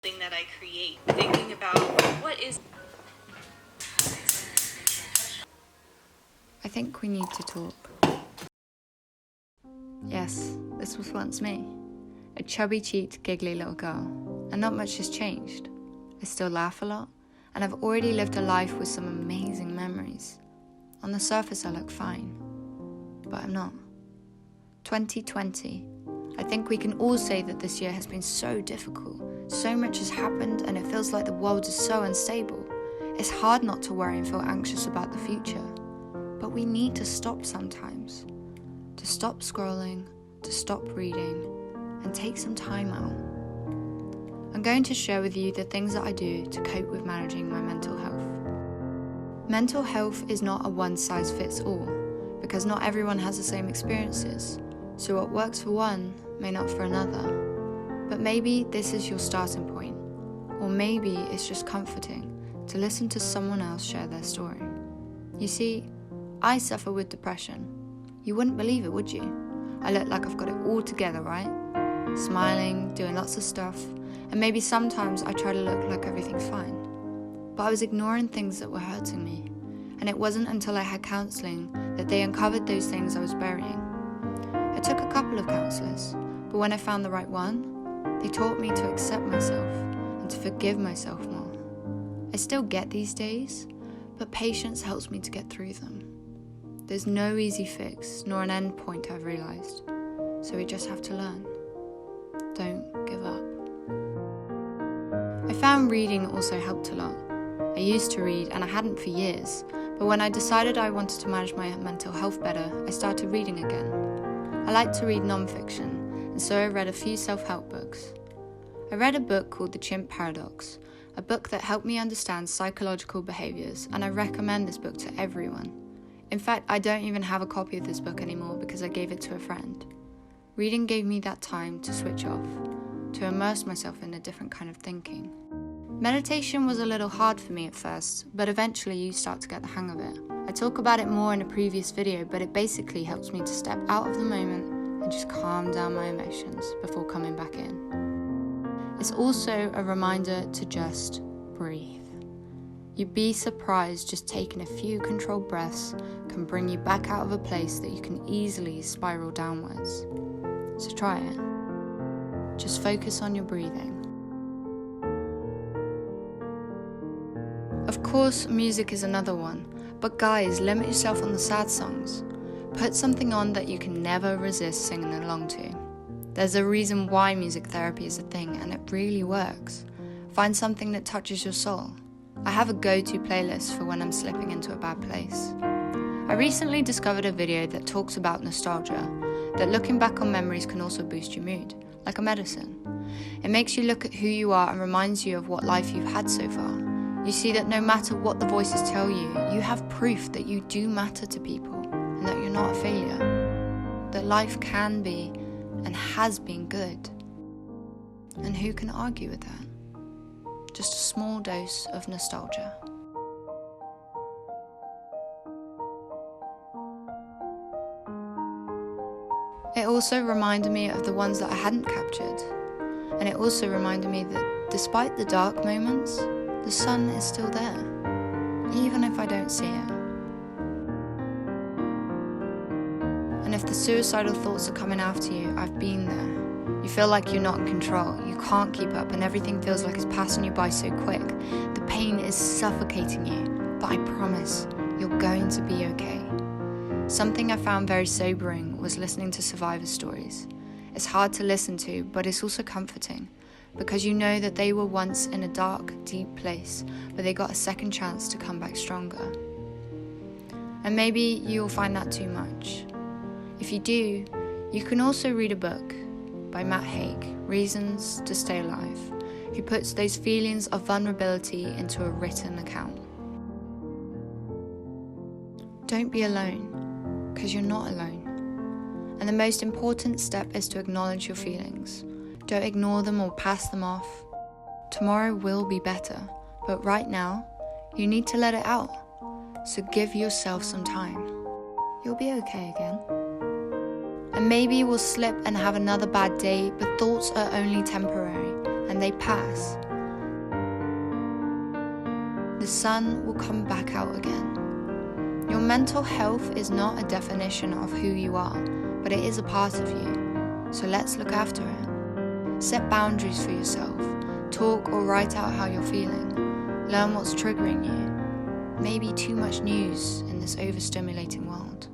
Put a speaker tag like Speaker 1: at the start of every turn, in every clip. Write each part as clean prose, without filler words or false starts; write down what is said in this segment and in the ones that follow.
Speaker 1: thing that I create, thinking about what is.
Speaker 2: I think we need to talk. Yes, this was once me. A chubby-cheeked, giggly little girl. And not much has changed. I still laugh a lot, and I've already lived a life with some amazing memories. On the surface I look fine, but I'm not. 2020. I think we can all say that this year has been so difficult. So much has happened and it feels like the world is so unstable. It's hard not to worry and feel anxious about the future. But we need to stop sometimes. To stop scrolling, to stop reading, and take some time out. I'm going to share with you the things that I do to cope with managing my mental health. Mental health is not a one-size-fits-all, because not everyone has the same experiences. So what works for one may not for another. But maybe this is your starting point, or maybe it's just comforting to listen to someone else share their story. You see, I suffer with depression. You wouldn't believe it, would you? I look like I've got it all together, right? Smiling, doing lots of stuff, and maybe sometimes I try to look like everything's fine. But I was ignoring things that were hurting me, and it wasn't until I had counselling that they uncovered those things I was burying. I took a couple of counsellors, but when I found the right one, they taught me to accept myself and to forgive myself more. I still get these days, but patience helps me to get through them. There's no easy fix, nor an end point, I've realised, so we just have to learn. Don't give up. I found reading also helped a lot. I used to read, and I hadn't for years, but when I decided I wanted to manage my mental health better, I started reading again. I like to read non-fiction, and so I read a few self-help books. I read a book called The Chimp Paradox, a book that helped me understand psychological behaviours, and I recommend this book to everyone. In fact, I don't even have a copy of this book anymore because I gave it to a friend. Reading gave me that time to switch off, to immerse myself in a different kind of thinking. Meditation was a little hard for me at first, but eventually you start to get the hang of it. I talk about it more in a previous video, but it basically helps me to step out of the moment and just calm down my emotions before coming back in. It's also a reminder to just breathe. You'd be surprised just taking a few controlled breaths can bring you back out of a place that you can easily spiral downwards. So try it. Just focus on your breathing. Of course, music is another one, but guys, limit yourself on the sad songs. Put something on that you can never resist singing along to. There's a reason why music therapy is a thing, and it really works. Find something that touches your soul. I have a go-to playlist for when I'm slipping into a bad place. I recently discovered a video that talks about nostalgia, that looking back on memories can also boost your mood, like a medicine. It makes you look at who you are and reminds you of what life you've had so far. You see that no matter what the voices tell you, you have proof that you do matter to people and that you're not a failure. That life can be and has been good. And who can argue with that? Just a small dose of nostalgia. It also reminded me of the ones that I hadn't captured. And it also reminded me that despite the dark moments, the sun is still there, even if I don't see it. And if the suicidal thoughts are coming after you, I've been there. You feel like you're not in control, you can't keep up, and everything feels like it's passing you by so quick. The pain is suffocating you, but I promise you're going to be okay. Something I found very sobering was listening to survivor stories. It's hard to listen to, but it's also comforting, because you know that they were once in a dark, deep place, but they got a second chance to come back stronger. And maybe you'll find that too much. If you do, you can also read a book by Matt Haig, Reasons to Stay Alive, who puts those feelings of vulnerability into a written account. Don't be alone, because you're not alone. And the most important step is to acknowledge your feelings. Don't ignore them or pass them off. Tomorrow will be better, but right now, you need to let it out. So give yourself some time. You'll be okay again. And maybe you will slip and have another bad day, but thoughts are only temporary, and they pass. sun will come back out again. Your mental health is not a definition of who you are, but it is a part of you. So let's look after it. Set boundaries for yourself. Talk or write out how you're feeling. Learn what's triggering you. Maybe too much news in this overstimulating world.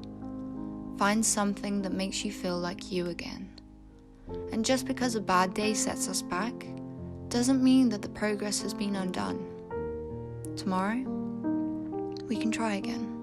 Speaker 2: Find something that makes you feel like you again. And just because a bad day sets us back, doesn't mean that the progress has been undone. Tomorrow, we can try again.